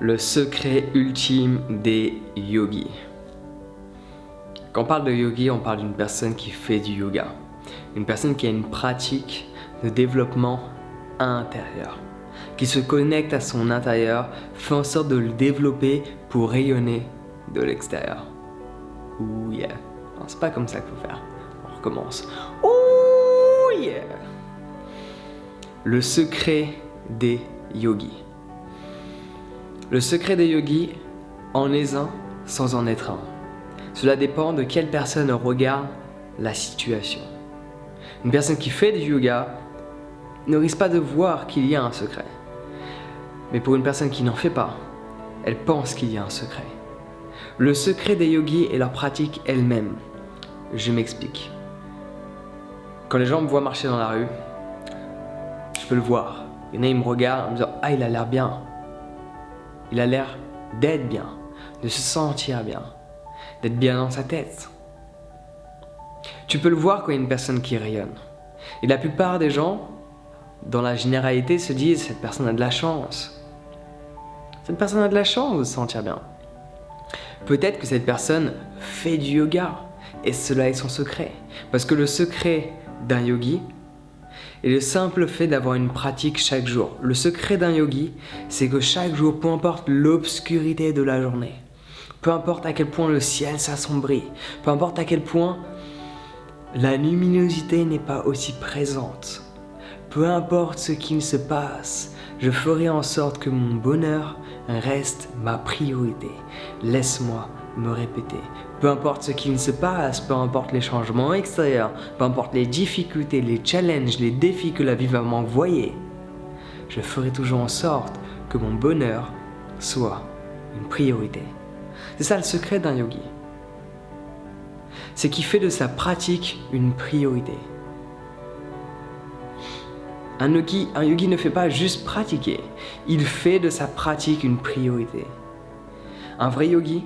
Le secret ultime des yogis. Quand on parle de yogi, on parle d'une personne qui fait du yoga. Une personne qui a une pratique de développement intérieur. Qui se connecte à son intérieur, fait en sorte de le développer pour rayonner de l'extérieur. Ouh yeah. Non, c'est pas comme ça qu'il faut faire. On recommence. Ouh yeah. Le secret des yogis. Le secret des yogis en est un sans en être un. Cela dépend de quelle personne regarde la situation. Une personne qui fait du yoga ne risque pas de voir qu'il y a un secret. Mais pour une personne qui n'en fait pas, elle pense qu'il y a un secret. Le secret des yogis est leur pratique elle-même. Je m'explique. Quand les gens me voient marcher dans la rue, je peux le voir. Il y en a, ils me regardent en me disant « Ah, il a l'air bien ». Il a l'air d'être bien, de se sentir bien, d'être bien dans sa tête. Tu peux le voir quand il y a une personne qui rayonne. Et la plupart des gens, dans la généralité, se disent « Cette personne a de la chance ». Cette personne a de la chance de se sentir bien. Peut-être que cette personne fait du yoga et cela est son secret. Parce que le secret d'un yogi est le simple fait d'avoir une pratique chaque jour. Le secret d'un yogi, c'est que chaque jour, peu importe l'obscurité de la journée, peu importe à quel point le ciel s'assombrit, peu importe à quel point la luminosité n'est pas aussi présente, peu importe ce qu'il se passe, je ferai en sorte que mon bonheur reste ma priorité. Laisse-moi me répéter. Peu importe ce qui se passe, peu importe les changements extérieurs, peu importe les difficultés, les challenges, les défis que la vie va m'envoyer, je ferai toujours en sorte que mon bonheur soit une priorité. C'est ça le secret d'un yogi. C'est qu'il fait de sa pratique une priorité. Un yogi ne fait pas juste pratiquer, il fait de sa pratique une priorité. Un vrai yogi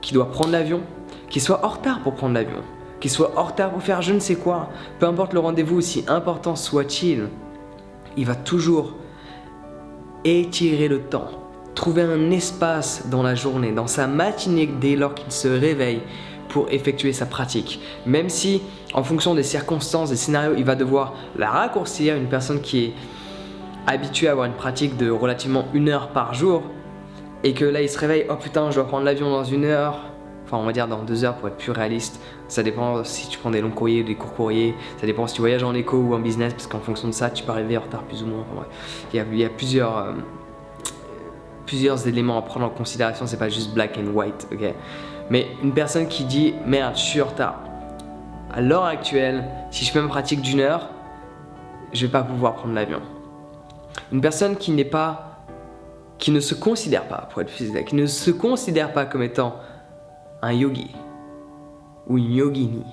qui doit prendre l'avion, qui soit en retard pour prendre l'avion, qui soit en retard pour faire je ne sais quoi, peu importe le rendez-vous aussi important soit-il, il va toujours étirer le temps, trouver un espace dans la journée, dans sa matinée dès lors qu'il se réveille pour effectuer sa pratique. Même si, en fonction des circonstances, des scénarios, il va devoir la raccourcir, une personne qui est habituée à avoir une pratique de relativement 1 heure par jour, et que là il se réveille, oh putain je dois prendre l'avion dans 1 heure, enfin on va dire dans 2 heures pour être plus réaliste, ça dépend si tu prends des longs courriers ou des courts courriers, ça dépend si tu voyages en éco ou en business, parce qu'en fonction de ça tu peux arriver en retard plus ou moins, enfin, bref. Il y a plusieurs éléments à prendre en considération, c'est pas juste black and white, ok. Mais une personne qui dit merde je suis en retard, à l'heure actuelle, si je fais ma pratique d'1 heure, je vais pas pouvoir prendre l'avion. Une personne qui ne se considère pas, pour être plus exact, qui ne se considère pas comme étant un yogi ou une yogini.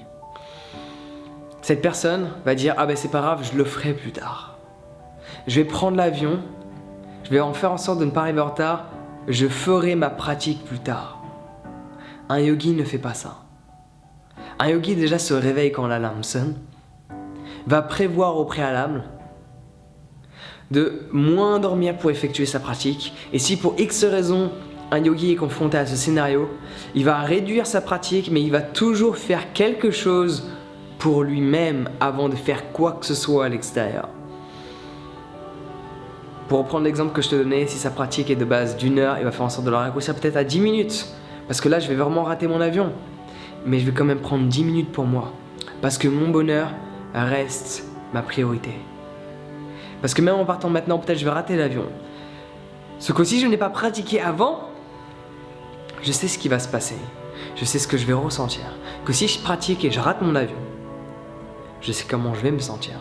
Cette personne va dire ah ben c'est pas grave, je le ferai plus tard. Je vais prendre l'avion, je vais en faire en sorte de ne pas arriver en retard, je ferai ma pratique plus tard. Un yogi ne fait pas ça. Un yogi déjà se réveille quand l'alarme sonne, va prévoir au préalable de moins dormir pour effectuer sa pratique, et si pour X raison un yogi est confronté à ce scénario, il va réduire sa pratique mais il va toujours faire quelque chose pour lui-même avant de faire quoi que ce soit à l'extérieur. Pour reprendre l'exemple que je te donnais, si sa pratique est de base d'1 heure, il va faire en sorte de la raccourcir peut-être à 10 minutes, parce que là je vais vraiment rater mon avion, mais je vais quand même prendre 10 minutes pour moi, parce que mon bonheur reste ma priorité. Parce que même en partant maintenant, peut-être je vais rater l'avion. Sauf que si je n'ai pas pratiqué avant, je sais ce qui va se passer. Je sais ce que je vais ressentir. Que si je pratique et je rate mon avion, je sais comment je vais me sentir.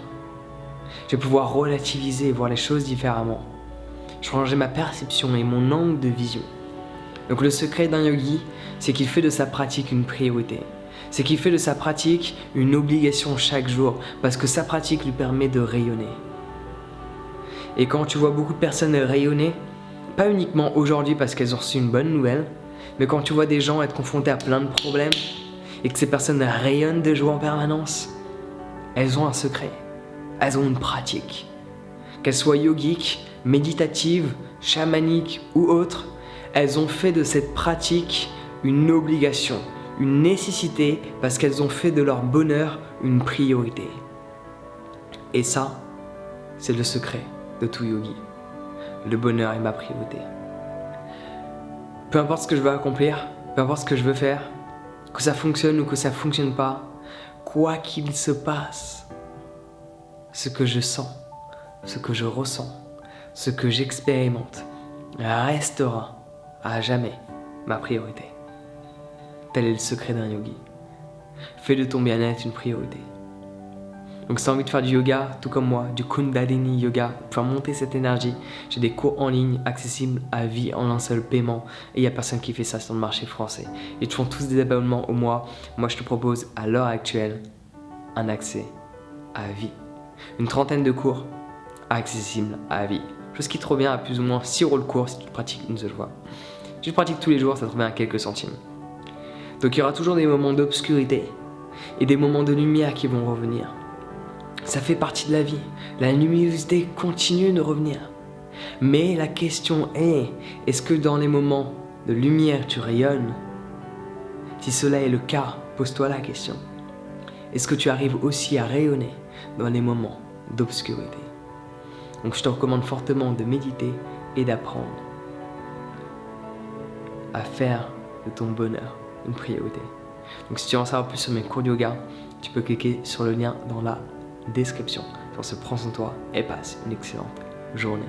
Je vais pouvoir relativiser et voir les choses différemment. Changer ma perception et mon angle de vision. Donc le secret d'un yogi, c'est qu'il fait de sa pratique une priorité. C'est qu'il fait de sa pratique une obligation chaque jour, parce que sa pratique lui permet de rayonner. Et quand tu vois beaucoup de personnes rayonner, pas uniquement aujourd'hui parce qu'elles ont reçu une bonne nouvelle, mais quand tu vois des gens être confrontés à plein de problèmes et que ces personnes rayonnent de joie en permanence, elles ont un secret, elles ont une pratique. Qu'elles soient yogiques, méditatives, chamaniques ou autres, elles ont fait de cette pratique une obligation, une nécessité, parce qu'elles ont fait de leur bonheur une priorité. Et ça, c'est le secret de tout yogi. Le bonheur est ma priorité. Peu importe ce que je veux accomplir, peu importe ce que je veux faire, que ça fonctionne ou que ça fonctionne pas, quoi qu'il se passe, ce que je sens, ce que je ressens, ce que j'expérimente restera à jamais ma priorité. Tel est le secret d'un yogi. Fais de ton bien-être une priorité. Donc si tu as envie de faire du yoga, tout comme moi, du Kundalini Yoga, pour faire monter cette énergie, j'ai des cours en ligne accessibles à vie en un seul paiement. Et il n'y a personne qui fait ça sur le marché français. Ils te font tous des abonnements au mois. Moi, je te propose à l'heure actuelle un accès à vie. Une trentaine de cours accessibles à vie. Chose qui te revient à plus ou moins 6 € le cours si tu pratiques une seule fois. Si tu pratiques tous les jours, ça te revient à quelques centimes. Donc il y aura toujours des moments d'obscurité et des moments de lumière qui vont revenir. Ça fait partie de la vie. La luminosité continue de revenir. Mais la question est, est-ce que dans les moments de lumière tu rayonnes? Si cela est le cas, pose-toi la question. Est-ce que tu arrives aussi à rayonner dans les moments d'obscurité? Donc je te recommande fortement de méditer et d'apprendre à faire de ton bonheur une priorité. Donc si tu veux en savoir plus sur mes cours de yoga, tu peux cliquer sur le lien dans la description. Sur ce, prends soin de toi et passe une excellente journée.